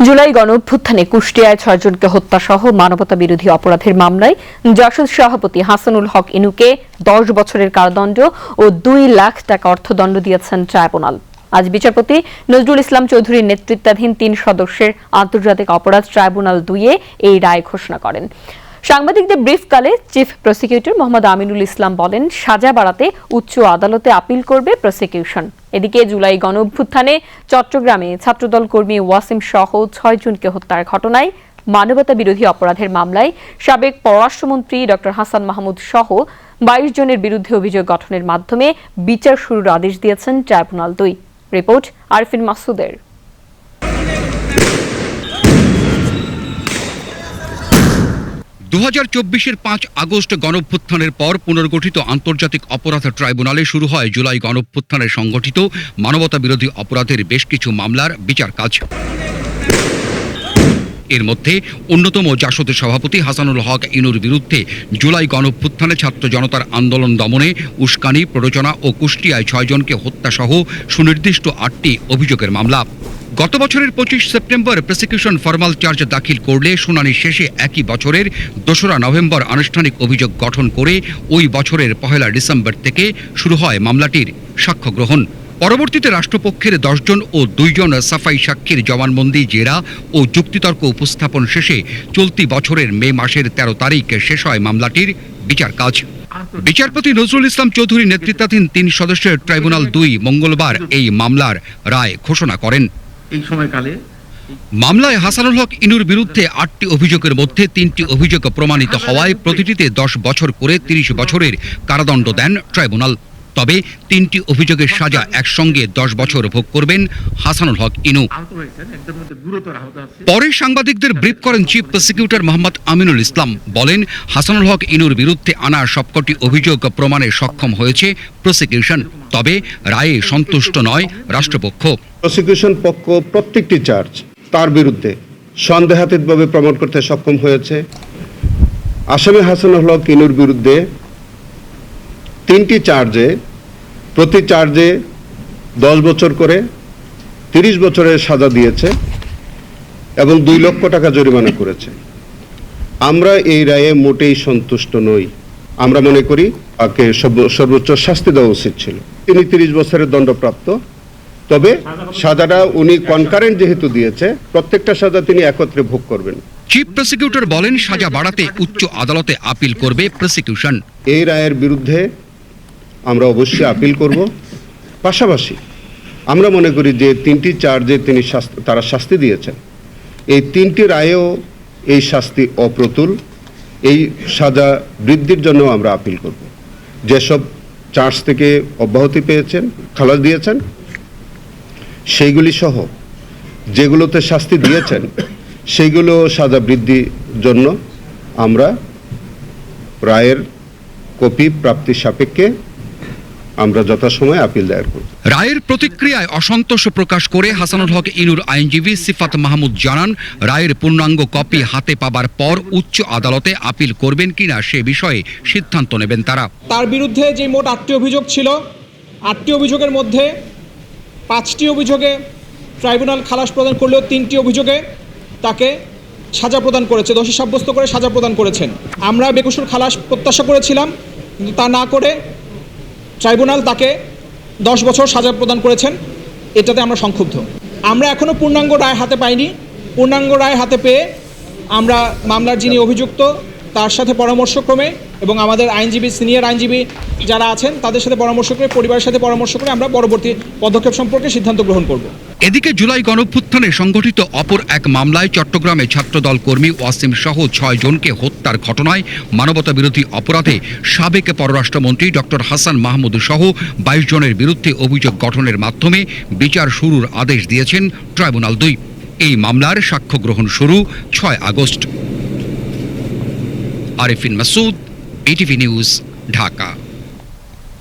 জুলাই গণঅভ্যুত্থানে কুষ্টিয়ায় ৬ জনকে হত্যাসহ মানবতা বিরোধী অপরাধের মামলায় জাসদ সভাপতি হাসানুল হক ইনুকে ১০ বছরের কারাদণ্ড ও ২ লাখ টাকা অর্থদণ্ড দিয়েছেন ট্রাইব্যুনাল। আজ বিচারপতি নজরুল ইসলাম চৌধুরীর নেতৃত্বাধীন ৩ সদস্যের আন্তর্জাতিক অপরাধ ট্রাইব্যুনাল ২ এই রায় ঘোষণা করেন। সাংবাদিকদের ব্রিফকালে চিফ প্রসিকিউটর মোহাম্মদ আমিনুল ইসলাম বলেন, সাজা বাড়াতে উচ্চ আদালতে আপিল করবে প্রসিকিউশন। এদিকে জুলাই গণঅভ্যুত্থানে চট্টগ্রামে ছাত্রদল কর্মী ওয়াসিম সহ ৬ জনকে হত্যার ঘটনায় মানবতা বিরোধী অপরাধের মামলায় সাবেক পররাষ্ট্রমন্ত্রী ড হাসান মাহমুদ সহ ২২ জনের বিরুদ্ধে অভিযোগ গঠনের মাধ্যমে বিচার শুরুর আদেশ দিয়েছেন ট্রাইব্যুনাল ২। রিপোর্ট আরফিন মাসুদের। ২০২৪-এর ৫ আগস্ট গণঅভ্যুত্থানের পর পুনর্গঠিত আন্তর্জাতিক অপরাধ ট্রাইব্যুনালে শুরু হয় জুলাই গণঅভ্যুত্থানে সংগঠিত মানবতা বিরোধী অপরাধের বেশ কিছু মামলার বিচার কাজ। এর মধ্যে অন্যতম জাসদ সভাপতি হাসানুল হক ইনুর বিরুদ্ধে জুলাই গণঅভ্যুত্থানে ছাত্র জনতার আন্দোলন দমনে উস্কানি, প্ররোচনা ও কুষ্টিয়ায় ৬ জনকে হত্যাসহ সুনির্দিষ্ট ৮টি অভিযোগের মামলা। গত বছরের ২৫ সেপ্টেম্বর প্রসিকিউশন ফরমাল চার্জ দাখিল করলে শুনানি শেষে একই বছরের ২রা নভেম্বর আনুষ্ঠানিক অভিযোগ গঠন করে ওই বছরের ১ ডিসেম্বর থেকে শুরু হয় মামলাটির সাক্ষ্য গ্রহণ। পরবর্তীতে রাষ্ট্রপক্ষের ১০ জন ও ২ জন সাফাই সাক্ষীর জবানবন্দি, জেরা ও যুক্তিতর্ক উপস্থাপন শেষে চলতি বছরের মে মাসের ১৩ তারিখ শেষ হয় মামলাটির বিচার কাজ। বিচারপতি নজরুল ইসলাম চৌধুরী নেতৃত্বাধীন ৩ সদস্যের ট্রাইব্যুনাল ২ মঙ্গলবার এই মামলার রায় ঘোষণা করেন। মামলায় হাসানুল হক ইনুর বিরুদ্ধে ৮টি অভিযোগের মধ্যে ৩টি অভিযোগ প্রমাণিত হওয়ায় প্রতিটিতে ১০ বছর করে ৩০ বছরের কারাদণ্ড দেন ট্রাইব্যুনাল। তবে ৩টি অভিযোগের সাজা একসঙ্গে ১০ বছর ভোগ করবেন হাসানুল হক ইনু। পরে সাংবাদিকদের ব্রিফ করেন চিফ প্রসিকিউটর মোহাম্মদ আমিনুল ইসলাম। বলেন, হাসানুল হক ইনুর বিরুদ্ধে আনা সবকটি অভিযোগ প্রমাণে সক্ষম হয়েছে প্রসিকিউশন, তবে রায়ে সন্তুষ্ট নয় রাষ্ট্রপক্ষ। প্রসিকিউশন পক্ষ প্রত্যেকটি চার্জ তার বিরুদ্ধে সন্দেহাতীতভাবে প্রমাণ করতে সক্ষম হয়েছে। আসামি হাসানুল হক ইনুর বিরুদ্ধে ৩টি চার্জে প্রতি চার্জে ১০ বছর করে ৩০ বছরের সাজা দিয়েছে এবং ২ লক্ষ টাকা জরিমানা করেছে। আমরা এই রায়ে মোটেই সন্তুষ্ট নই। আমরা মনে করি তাকে সর্বোচ্চ শাস্তি দেওয়া উচিত ছিল। তিনি ৩০ বছরের দণ্ডপ্রাপ্ত, তবে সাজাটা উনি কনকারেন্ট যেহেতু দিয়েছে, প্রত্যেকটা সাজা তিনি একত্রে ভোগ করবেন। চিফ প্রসিকিউটর বলেন, সাজা বাড়াতে উচ্চ আদালতে আপিল করবে প্রসিকিউশন। এই রায়ের বিরুদ্ধে আমরা অবশ্যই আপিল করব। পাশাপাশি আমরা মনে করি যে ৩টি চার্জে তারা শাস্তি দিয়েছেন, এই 3টি রায়েও এই শাস্তি অপ্রতুল। এই সাজা বৃদ্ধির জন্য আমরা আপিল করব। যেসব চার্জ থেকে অব্যাহতি পেয়েছেন, খালাস দিয়েছেন, সেইগুলি সহ যেগুলোতে শাস্তি দিয়েছেন সেইগুলো সাজা বৃদ্ধির জন্য আমরা রায়ের কপি প্রাপ্তির সাপেক্ষে আমরা যথাসময়ে আপিল দায়ের করব। রায়ের প্রতিক্রিয়ায় অসন্তোষ প্রকাশ করে হাসানুল হক ইনুর আইনজীবী সিফাত মাহমুদ জানান, রায়ের পূর্ণাঙ্গ কপি হাতে পাবার পর উচ্চ আদালতে আপিল করবেন কিনা সে বিষয়ে সিদ্ধান্ত নেবেন তারা। তার বিরুদ্ধে যে মোট 8টি অভিযোগ ছিল, 8টি অভিযোগের মধ্যে 5টি অভিযোগে ট্রাইব্যুনাল খালাস প্রদান করলেও 3টি অভিযোগে তাকে সাজা প্রদান করেছে, দোষী সাব্যস্ত করে সাজা প্রদান করেছেন। আমরা বেকসুর খালাস প্রত্যাশা করেছিলাম, কিন্তু তা না করে ট্রাইব্যুনাল তাকে 10 বছর সাজা প্রদান করেছেন। এটাতে আমরা সংক্ষুব্ধ। আমরা এখনও পূর্ণাঙ্গ রায় হাতে পাইনি। পূর্ণাঙ্গ রায় হাতে পেয়ে আমরা মামলার যিনি অভিযুক্ত তার সাথে পরামর্শক্রমে এবং আমাদের আইনজীবী, সিনিয়র আইনজীবী যারা আছেন তাদের সাথে পরামর্শ করে, পরিবারের সাথে পরামর্শ করে আমরা পরবর্তী পদক্ষেপ সম্পর্কে সিদ্ধান্ত গ্রহণ করব। এদিকে জুলাই গণঅভ্যুত্থানে সংগঠিত অপর এক মামলায় চট্টগ্রামে ছাত্রদল কর্মী ওয়াসিম সহ ৬ জনকে হত্যার ঘটনায় মানবতা বিরোধী অপরাধে সাবেক পররাষ্ট্রমন্ত্রী ড হাসান মাহমুদ সহ ২২ জনের বিরুদ্ধে অভিযোগ গঠনের মাধ্যমে বিচার শুরুর আদেশ দিয়েছেন ট্রাইব্যুনাল ২। এই মামলার সাক্ষ্য গ্রহণ শুরু ৬ August. Arfin Masud, BTV news, Dhaka.